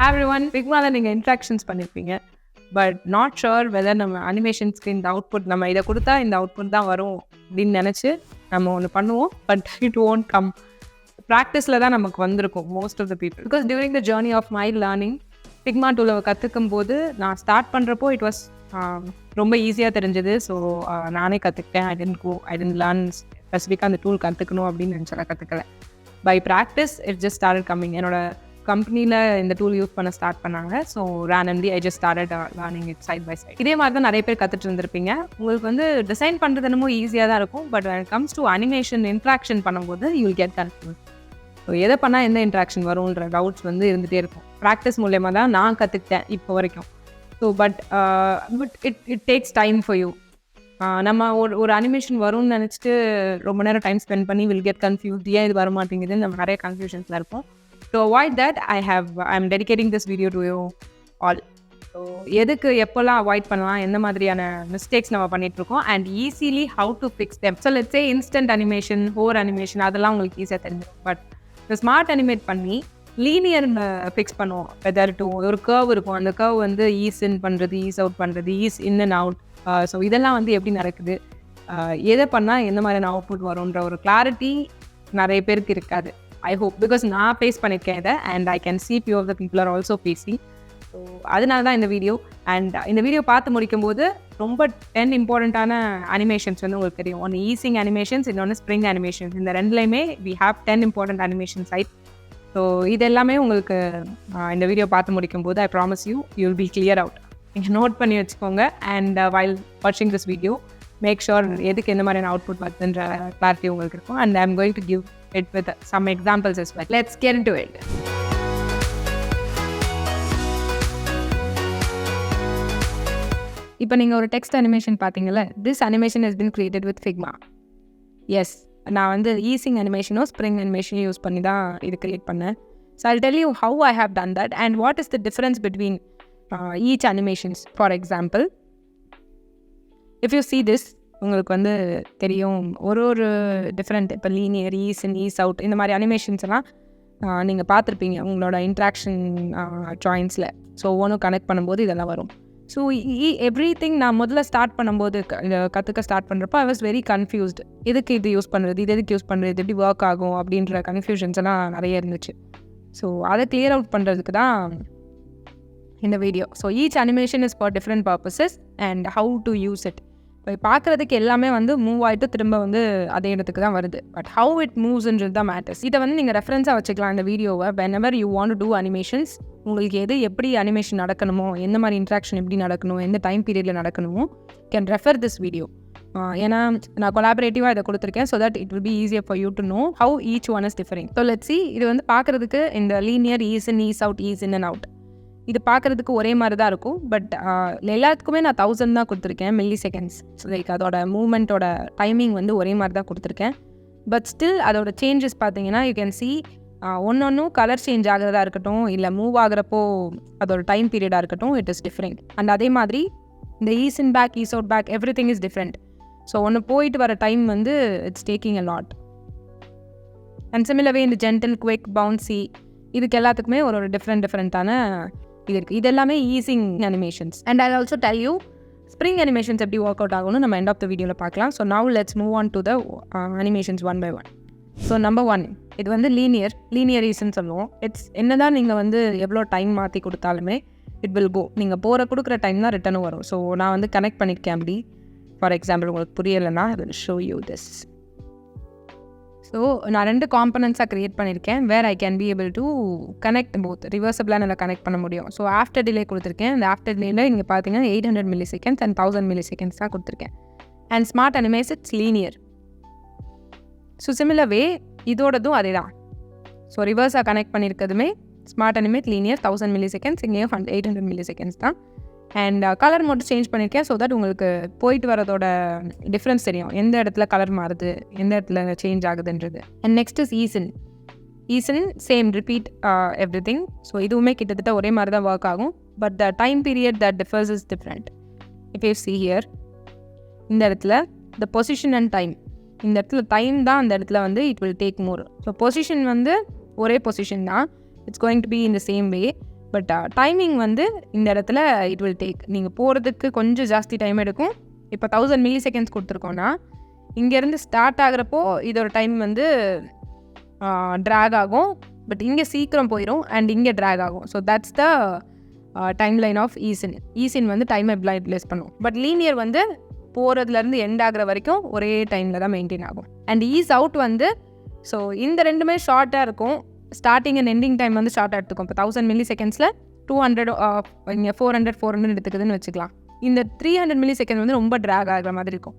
everyone, Figma நீங்க interactions பண்ணிருப்பீங்க. But not sure whether நம்ம அனிமேஷன்ஸ்க்கு இந்த அவுட்புட் நம்ம இதை கொடுத்தா இந்த அவுட்புட் தான் வரும் அப்படின்னு நினச்சி நம்ம ஒன்று பண்ணுவோம். But it won't come. ப்ராக்டிஸில் தான் நமக்கு வந்திருக்கும் most of the people. Because during the journey of my learning Figma டூலை கற்றுக்கும் போது நான் ஸ்டார்ட் பண்ணுறப்போ இட் வாஸ் ரொம்ப ஈஸியாக தெரிஞ்சது. ஸோ நானே கற்றுக்கிட்டேன். ஐ டென்ட் லேர்ன் ஸ்பெசிஃபிக்காக அந்த டூல் கற்றுக்கணும் அப்படின்னு நினச்சால கற்றுக்கல. By practice it just started coming. என்னோட கம்பெனியில் இந்த டூல் யூஸ் பண்ண ஸ்டார்ட் பண்ணாங்க. So randomly I just started learning it side by side. இதே மாதிரி தான் நிறைய பேர் கற்றுட்டு இருந்திருப்பீங்க. உங்களுக்கு வந்து டிசைன் பண்ணுறது என்னமோ ஈஸியாக தான் இருக்கும். But when it comes to animation interaction பண்ணும்போது you will get confuse. So எதை பண்ணால் எந்த இன்ட்ராக்ஷன் வரும்ன்ற டவுட்ஸ் வந்து இருந்துகிட்டே இருக்கும். ப்ராக்டிஸ் மூலயமா தான் நான் கற்றுக்கிட்டேன் இப்போ வரைக்கும். So but it takes time for you. நம்ம ஒரு அனிமேஷன் வரும்னு நினச்சிட்டு ரொம்ப நேரம் டைம் ஸ்பெண்ட் பண்ணி வில் கெட் கன்ஃபியூஸ்ட். ஏன் இது வர மாட்டேங்குதுன்னு நம்ம நிறைய கன்ஃபியூஷன்ஸில் இருப்போம். To avoid that, I'm dedicating this video to you all. So எதுக்கு எப்போல்லாம் அவாய்ட் பண்ணலாம், எந்த மாதிரியான மிஸ்டேக்ஸ் நம்ம பண்ணிகிட்ருக்கோம் and easily how to fix them. So let's say instant animation, hover animation அதெல்லாம் உங்களுக்கு ஈஸியாக தெரிஞ்சிடும். பட் இந்த ஸ்மார்ட் அனிமேட் பண்ணி லீனியர் ஃபிக்ஸ் பண்ணுவோம். வெதர் டு ஒரு கர்வ் இருக்கும், அந்த கர்வ் வந்து ஈஸ் இன் பண்ணுறது, ஈஸ் அவுட் பண்ணுறது, ease in and out. So இதெல்லாம் வந்து எப்படி நடக்குது, எதை பண்ணால் எந்த மாதிரியான அவுட்புட் வரும்ன்ற ஒரு கிளாரிட்டி நிறைய பேருக்கு இருக்காது. I hope, because நான் ஃபேஸ் பண்ணியிருக்கேன் இதை and I can see few of the people are also facing. So அதனால தான் இந்த வீடியோ. அண்ட் இந்த வீடியோ பார்த்து முடிக்கும்போது ரொம்ப 10 இம்பார்ட்டண்ட்டான அனிமேஷன்ஸ் வந்து உங்களுக்கு தெரியும். ஒன்று ஈஸிங் அனிமேஷன்ஸ், இன்னொன்று ஸ்ப்ரிங் அனிமேஷன்ஸ். இந்த ரெண்டுலேயுமே we have 10 important animation side. So இது எல்லாமே உங்களுக்கு இந்த வீடியோ பார்த்து முடிக்கும்போது I promise you will be clear out. நீங்கள் நோட் பண்ணி வச்சுக்கோங்க. And while watching this video make sure எதுக்கு எந்த மாதிரியான அவுட்புட் வருதுன்ற கிளாரிட்டி உங்களுக்கு இருக்கும். And I am going to give it with some examples as well. Let's get into it. இப்போ நீங்கள் ஒரு டெக்ஸ்ட் அனிமேஷன் பார்த்தீங்கல்ல, this animation has been created with Figma. Yes, நான் வந்து ஈஸிங் அனிமேஷனோ ஸ்ப்ரிங் அனிமேஷனோ யூஸ் பண்ணி தான் இது கிரியேட் பண்ணேன். So I'll tell you how I have done that and what is the difference between each animations. For example, if you see this, உங்களுக்கு வந்து தெரியும் ஒரு டிஃப்ரெண்ட். இப்போ linear, ease in, ease out இந்த மாதிரி அனிமேஷன்ஸ் எல்லாம் நீங்கள் பார்த்துருப்பீங்க உங்களோட இன்ட்ராக்ஷன் ஜாயின்ஸில். ஸோ ஒவ்வொன்றும் கனெக்ட் பண்ணும்போது இதெல்லாம் வரும். ஸோ எவ்ரி திங் நான் முதல்ல ஸ்டார்ட் பண்ணும்போது கற்றுக்க ஸ்டார்ட் பண்ணுறப்போ ஐ வாஸ் வெரி கன்ஃபியூஸ்டு. எதுக்கு இது யூஸ் பண்ணுறது, இது எதுக்கு யூஸ் பண்ணுறது, இது எப்படி ஒர்க் ஆகும் அப்படின்ற கன்ஃபியூஷன்ஸ் எல்லாம் நிறைய இருந்துச்சு. ஸோ அதை கிளியர் அவுட் பண்ணுறதுக்கு தான் இந்த video. So each animation is for different purposes and how to use it. இப்போ பார்க்குறதுக்கு எல்லாமே வந்து மூவ் ஆகிட்டு திரும்ப வந்து அதே இடத்துக்கு தான் வருது. பட் ஹவு இட் மூவ்ஸ்ன்றது தான் மேட்டர்ஸ். இதை வந்து நீங்கள் ரெஃபரன்ஸாக வச்சுக்கலாம் இந்த வீடியோவை. whenever you want to do animations, உங்களுக்கு எப்படி அனிமேஷன் நடக்கணுமோ, எந்த மாதிரி இன்ட்ராக்ஷன் எப்படி நடக்கணும், எந்த டைம் பீரியடில் நடக்கணுமோ, கேன் ரெஃபர் திஸ் வீடியோ. ஏன்னா நான் கொலாபரேட்டிவாக இதை கொடுத்துருக்கேன். So that it will be easier for you to know how each one is differing. So let's see, இது வந்து பார்க்குறதுக்கு இந்த linear ease in, ease out, ease in and out இது பார்க்குறதுக்கு ஒரே மாதிரி தான் இருக்கும். பட் எல்லாத்துக்குமே நான் 1000 தான் கொடுத்துருக்கேன் மில்லி செகண்ட்ஸ். ஸோ லைக் அதோட மூவ்மெண்ட்டோட டைமிங் வந்து ஒரே மாதிரி தான் கொடுத்துருக்கேன். பட் ஸ்டில் அதோட சேஞ்சஸ் பார்த்தீங்கன்னா யூ கேன் see ஒன்றும் கலர் சேஞ்ச் ஆகிறதா இருக்கட்டும், இல்லை மூவ் ஆகிறப்போ அதோட டைம் பீரியடாக இருக்கட்டும், இட் இஸ் டிஃப்ரெண்ட். அண்ட் அதே மாதிரி இந்த ease in back, ease out back, everything is different. So ஒன்று போயிட்டு வர டைம் வந்து it's taking a lot. And similar way இந்த ஜென்டில், குவிக், பவுன்சி இதுக்கு எல்லாத்துக்குமே ஒரு டிஃப்ரெண்ட்டான இது இருக்குது. இது எல்லாமே easing animations. And I also tell you spring animations எப்படி ஒர்க் அவுட் ஆகும்னு நம்ம எண்ட் ஆஃப் த வீடியோவில் பார்க்கலாம். So now let's move on to the animations one by one. So number 1, இது வந்து லீனியர் ஈஸ்ன்னு சொல்லுவோம். என்ன தான் நீங்கள் வந்து எவ்வளோ டைம் மாற்றி கொடுத்தாலுமே இட் வில் கோ. நீங்கள் கொடுக்குற டைம் தான் ரிட்டனும் வரும். ஸோ நான் வந்து கனெக்ட் பண்ணியிருக்கேன் அப்படி. ஃபார் எக்ஸாம்பிள் உங்களுக்கு புரியலைன்னா I will show you this. So நான் 2 காம்பனன்ட்ஸாக க்ரியேட் பண்ணியிருக்கேன். Where I can be able to connect both. ரிவர்சபிளாக நல்லா கனெக்ட் பண்ண முடியும். ஸோ ஆஃப்டர் டிலே கொடுத்துருக்கேன். அந்த ஆஃப்டர் டிலேயில் இங்கே பார்த்தீங்கன்னா 800 milliseconds and 1000 milliseconds தான் கொடுத்துருக்கேன். And smart animates it's linear. So similar way இதோடதும் அதே தான். ஸோ ரிவர்ஸாக கனெக்ட் பண்ணியிருக்கிறதுமே smart animate linear 1000 milliseconds, இங்கேயும் 800 மில்லி செகண்ட்ஸ் தான். அண்ட் கலர் மட்டும் சேஞ்ச் பண்ணியிருக்கேன். ஸோ தட் உங்களுக்கு போயிட்டு வரதோட டிஃப்ரென்ஸ் தெரியும், எந்த இடத்துல கலர் மாறுது, எந்த இடத்துல சேஞ்ச் ஆகுதுன்றது. And next is easing same repeat everything. So இதுவுமே கிட்டத்தட்ட ஒரே மாதிரி தான் ஒர்க் ஆகும். But the time period that differs is different. If you see here, இந்த இடத்துல த பொசிஷன் அண்ட் டைம், இந்த இடத்துல டைம் தான் அந்த இடத்துல வந்து it will take more. So position வந்து ஒரே பொசிஷன் தான், it's going to be in the same way. But timing வந்து இந்த இடத்துல இட் வில் டேக். நீங்கள் போகிறதுக்கு கொஞ்சம் ஜாஸ்தி டைம் எடுக்கும். இப்போ 1000 மில்லி செகண்ட்ஸ் கொடுத்துருக்கோன்னா இங்கேருந்து ஸ்டார்ட் ஆகிறப்போ இதோட டைம் வந்து ட்ராக் ஆகும். பட் இங்கே சீக்கிரம் போயிடும் அண்ட் இங்கே ட்ராக் ஆகும். So that's the timeline of easing. Easing வந்து டைம் எப்படி ப்ளேஸ் பண்ணும். பட் லீனியர் வந்து போகிறதுலேருந்து எண்ட் ஆகிற வரைக்கும் ஒரே டைமில் தான் மெயின்டைன் ஆகும். அண்ட் ஈஸ் அவுட் வந்து ஸோ இந்த ரெண்டுமே ஷார்ட்டாக இருக்கும். ஸ்டார்டிங் அண்ட் எண்டிங் டைம் வந்து ஷார்ட்டாக எடுத்துக்கும். இப்போ 1000 மில்லி செகண்ட்ஸில் 200 இங்கே 400 எடுத்துக்குதுன்னு வச்சுக்கலாம். இந்த 300 மில்லி செகண்ட் வந்து ரொம்ப ட்ராக் ஆகிற மாதிரி இருக்கும்.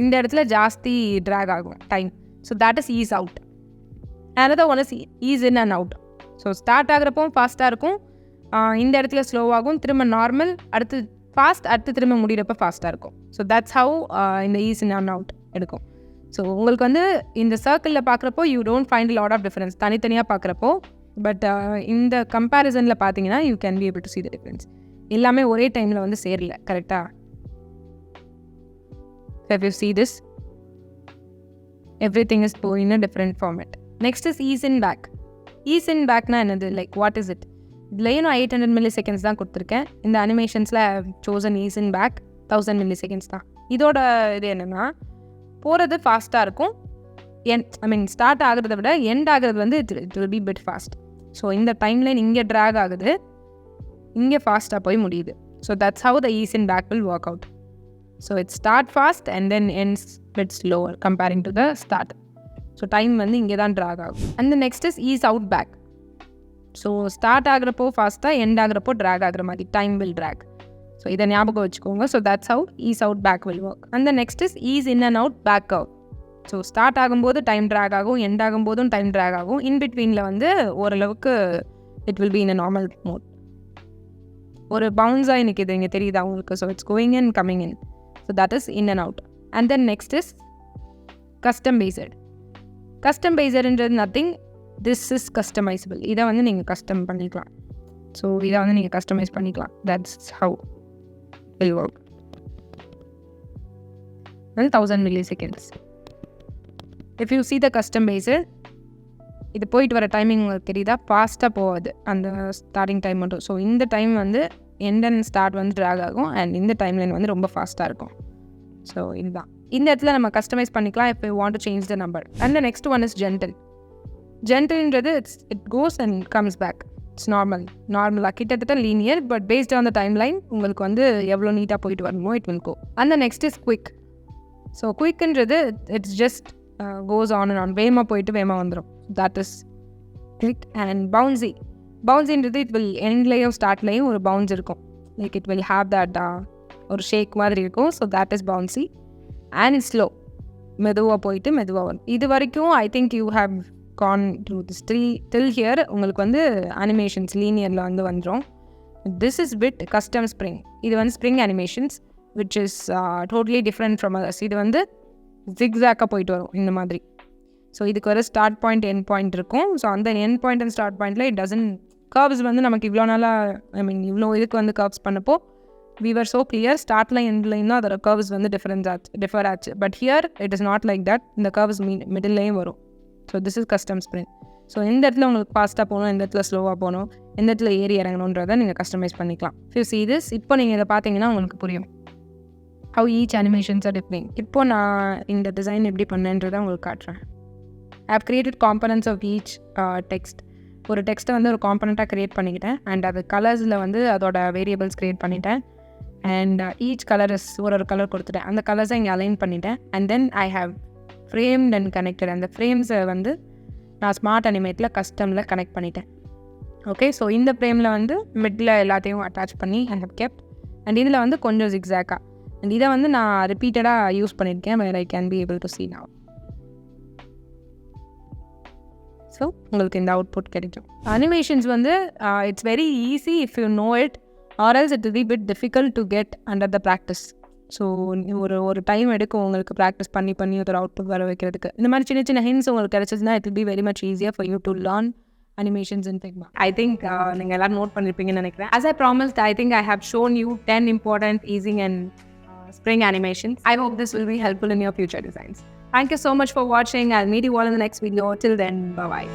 இந்த இடத்துல ஜாஸ்தி ட்ராக் ஆகும் time. So that is ease out. another one is ease in and out. So start ஆகிறப்போ ஃபாஸ்ட்டாக இருக்கும், இந்த இடத்துல ஸ்லோவாகும், திரும்ப நார்மல், அடுத்து ஃபாஸ்ட், அடுத்து திரும்ப முடிகிறப்ப ஃபாஸ்ட்டாக இருக்கும். ஸோ தட்ஸ் ஹவு இந்த ஈஸ் இன் அண்ட் அவுட் எடுக்கும். ஸோ உங்களுக்கு வந்து இந்த சர்க்கிளில் பார்க்குறப்போ you don't find lot of difference தனித்தனியாக பார்க்குறப்போ. பட் இந்த கம்பேரிசனில் பார்த்தீங்கன்னா you can be able to see the difference. எல்லாமே ஒரே டைமில் வந்து சேரல. கரெக்டாக? if you see this, everything is in a different format. Next is ease in back. ease in backனா என்னது? Like what is it? இதுலேயும் நான் 800 மில்லி செகண்ட்ஸ் தான் கொடுத்துருக்கேன். இந்த அனிமேஷன்ஸில் chosen ease in back 1000 milliseconds தான். இதோட இது என்னென்னா போகிறது ஃபாஸ்ட்டாக இருக்கும். ஸ்டார்ட் ஆகிறத விட எண்ட் ஆகிறது வந்து it will be bit fast. So இந்த டைம்லைன் இங்கே ட்ராக் ஆகுது, இங்கே ஃபாஸ்ட்டாக போய் முடியுது. So that's how the ease in back will work out. So it start fast and then ends bit slower comparing to the start. So time வந்து இங்கே தான் ட்ராக் ஆகும். And next is ease out back. So start ஆகிறப்போ ஃபாஸ்ட்டாக, end ஆகிறப்போ track ஆகிற மாதிரி time will track. So இதை ஞாபகம் வச்சுக்கோங்க. So that's how ease out back will work. And next is ease in and out back curve. So start ஆகும்போது time track ஆகும், end ஆகும்போதும் டைம் ட்ராக் ஆகும். இன் பிட்வீனில் வந்து ஓரளவுக்கு it will be in a normal mode. ஒரு பவுன்ஸாக எனக்கு இது இங்கே தெரியுது அவங்களுக்கு. So it's going in coming in. So that is in and out. And then next is custom based. Custom பேஸ்டுன்றது nothing, this is customisable. இதை வந்து நீங்கள் கஸ்டம் பண்ணிக்கலாம். ஸோ இதை வந்து நீங்கள் கஸ்டமைஸ் பண்ணிக்கலாம். That's how will work. 1000 milli seconds. If you see the custom based, இது போயிட்டு வர டைமிங் உங்களுக்கு தெரியுதா? ஃபாஸ்ட்டாக போகாது அந்த ஸ்டார்டிங் டைம் மட்டும். ஸோ இந்த டைம் வந்து எண்ட் அண்ட் ஸ்டார்ட் வந்து ட்ராக் ஆகும் அண்ட் இந்த டைம்லைன் வந்து ரொம்ப ஃபாஸ்ட்டாக இருக்கும். ஸோ இதுதான் இந்த இடத்துல நம்ம கஸ்டமைஸ் பண்ணிக்கலாம் if we want to change the number. And the next one is gentle. ஜென்டில்ன்றது it goes and comes back. It's நார்மலாக கிட்டத்தட்ட linear, but based on the timeline உங்களுக்கு வந்து எவ்வளோ நீட்டாக போயிட்டு வரணுமோ இட் வில் கோ. அந்த நெக்ஸ்ட் இஸ் குவிக். ஸோ குவிக்ன்றது it's just goes on and on, வேகமாக போயிட்டு வேகமாக வந்துடும். That is quick. அண்ட் பவுன்ஸின்றது இட் வில் எண்ட்லேயும் ஸ்டார்ட்லேயும் ஒரு பவுன்ஸ் இருக்கும். Like it will have that ஒரு ஷேக் மாதிரி இருக்கும். So that is bouncy. And it's slow, மெதுவாக போயிட்டு மெதுவாக வரும். இது வரைக்கும் I think you have gone through this till here. உங்களுக்கு வந்து அனிமேஷன்ஸ் லீனியரில் வந்து வந்துடும். This is bit custom spring. இது வந்து spring animations which is totally different from others. இது வந்து ஜிக்ஸாக்காக போயிட்டு வரும் இந்த மாதிரி. ஸோ இதுக்கு ஒரு ஸ்டார்ட் பாயிண்ட் எண்ட் பாயிண்ட் இருக்கும். ஸோ அந்த எண்ட் பாயிண்ட் அண்ட் ஸ்டார்ட் பாயிண்டில் இட் டசன் கர்வ்ஸ் வந்து நமக்கு இவ்வளோ நாளாக இவ்வளோ இதுக்கு வந்து கர்வ்ஸ் பண்ணப்போ we were so clear start line end line தான் அதோட curves வந்து differ ஆச்சு. But here it is not like that. இந்த curves மிடில்லையும் வரும். So this is custom spring. So எந்த இடத்துல உங்களுக்கு ஃபாஸ்ட்டாக போகணும், எந்த இடத்துல ஸ்லோவாக போகணும், எந்த இடத்துல ஏறி இறங்கணுன்றதை நீங்கள் கஸ்டமைஸ் பண்ணிக்கலாம். If you see this, இப்போ நீங்கள் இதை பார்த்தீங்கன்னா உங்களுக்கு புரியும் how each animations are different. இப்போ நான் இந்த டிசைன் எப்படி பண்ணேன்றதை உங்களுக்கு காட்டுறேன். I have created components of each text. ஒரு டெக்ஸ்ட்டை வந்து ஒரு காம்பனண்ட்டாக க்ரியேட் பண்ணிக்கிட்டேன். அண்ட் அது கலர்ஸில் வந்து அதோட வேரியபிள்ஸ் க்ரியேட் பண்ணிட்டேன். அண்ட் ஈச் கலர் இஸ் ஒரு கலர் கொடுத்துட்டேன். அந்த கலர்ஸை இங்கே அலைன் பண்ணிட்டேன். And then I have framed and connected. அந்த ஃப்ரேம்ஸை வந்து நான் ஸ்மார்ட் அனிமேட்டில் கஸ்டமில் கனெக்ட் பண்ணிட்டேன். ஓகே, ஸோ இந்த ஃப்ரேமில் வந்து மிடில் எல்லாத்தையும் அட்டாச் பண்ணி ஐ ஹவ் கெப்ட். அண்ட் இதில் வந்து கொஞ்சம் ஜிக்ஸாக்காக. அண்ட் இதை வந்து நான் ரிப்பீட்டடாக யூஸ் பண்ணியிருக்கேன் where I can be able to see now. So உங்களுக்கு இந்த அவுட்புட் கிடைக்கும். அனிமேஷன்ஸ் வந்து it's very easy if you know it, or else it will be bit difficult to get under the practice. So ஒரு time எடுக்கும் உங்களுக்கு practice பண்ணி ஒரு output வர வைக்கிறதுக்கு. இந்த மாதிரி சின்ன ஹிண்ட்ஸ் உங்களுக்கு கிடைச்சதுன்னா it will be very much easier for you to learn animations in Figma. I think நீங்கள் எல்லாரும் நோட் பண்ணியிருப்பீங்கன்னு நினைக்கிறேன். As I promised, I think I have shown you 10 important easing and spring animations. I hope this will be helpful in your future designs. Thank you so much for watching. I'll meet you all in the next video. Till then, bye-bye.